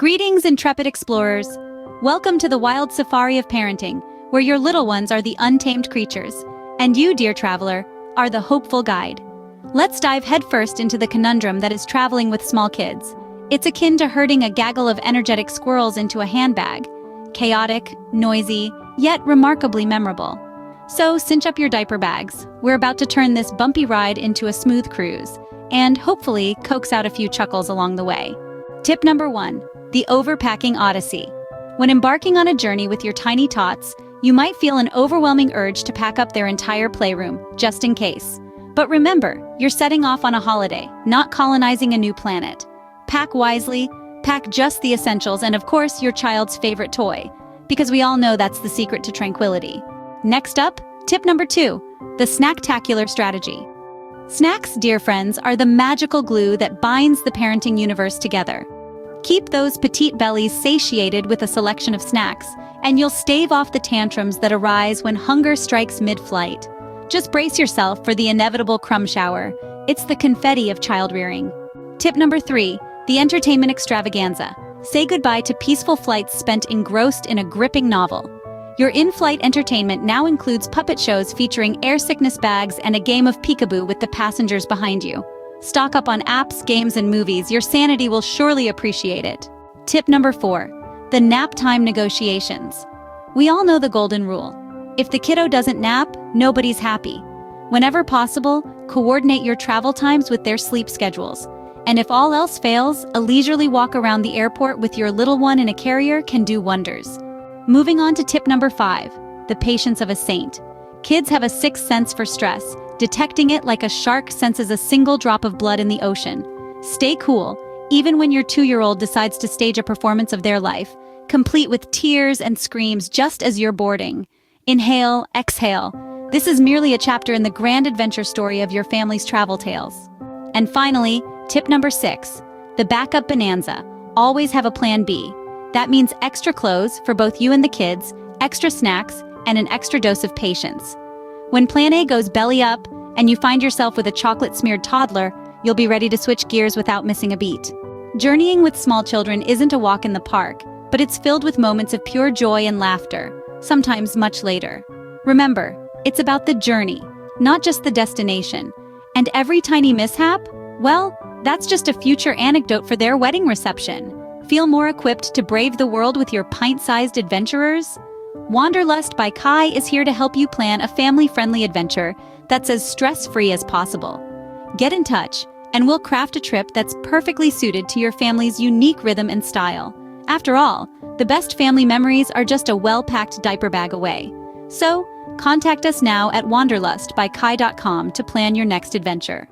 Greetings, intrepid explorers. Welcome to the wild safari of parenting, where your little ones are the untamed creatures, and you, dear traveler, are the hopeful guide. Let's dive headfirst into the conundrum that is traveling with small kids. It's akin to herding a gaggle of energetic squirrels into a handbag. Chaotic, noisy, yet remarkably memorable. So cinch up your diaper bags. We're about to turn this bumpy ride into a smooth cruise, and hopefully coax out a few chuckles along the way. Tip number 1. The overpacking odyssey. When embarking on a journey with your tiny tots, you might feel an overwhelming urge to pack up their entire playroom, just in case. But remember, you're setting off on a holiday, not colonizing a new planet. Pack wisely, pack just the essentials, and of course your child's favorite toy, because we all know that's the secret to tranquility. Next up, tip number 2, the snacktacular strategy. Snacks, dear friends, are the magical glue that binds the parenting universe together. Keep those petite bellies satiated with a selection of snacks, and you'll stave off the tantrums that arise when hunger strikes mid-flight. Just brace yourself for the inevitable crumb shower. It's the confetti of child-rearing. Tip number 3, the entertainment extravaganza. Say goodbye to peaceful flights spent engrossed in a gripping novel. Your in-flight entertainment now includes puppet shows featuring air sickness bags and a game of peekaboo with the passengers behind you. Stock up on apps, games, and movies. Your sanity will surely appreciate it. Tip number 4, the nap time negotiations. We all know the golden rule. If the kiddo doesn't nap, nobody's happy. Whenever possible, coordinate your travel times with their sleep schedules. And if all else fails, a leisurely walk around the airport with your little one in a carrier can do wonders. Moving on to tip number 5, the patience of a saint. Kids have a sixth sense for stress, detecting it like a shark senses a single drop of blood in the ocean. Stay cool, even when your 2-year-old decides to stage a performance of their life, complete with tears and screams just as you're boarding. Inhale, exhale. This is merely a chapter in the grand adventure story of your family's travel tales. And finally, tip number 6, the backup bonanza. Always have a plan B. That means extra clothes for both you and the kids, extra snacks, and an extra dose of patience. When plan A goes belly up and you find yourself with a chocolate-smeared toddler, you'll be ready to switch gears without missing a beat. Journeying with small children isn't a walk in the park, but it's filled with moments of pure joy and laughter, sometimes much later. Remember, it's about the journey, not just the destination. And every tiny mishap, well, that's just a future anecdote for their wedding reception. Feel more equipped to brave the world with your pint-sized adventurers? Wanderlust by Kai is here to help you plan a family-friendly adventure that's as stress-free as possible. Get in touch, and we'll craft a trip that's perfectly suited to your family's unique rhythm and style. After all, the best family memories are just a well-packed diaper bag away. So, contact us now at wanderlustbykai.com to plan your next adventure.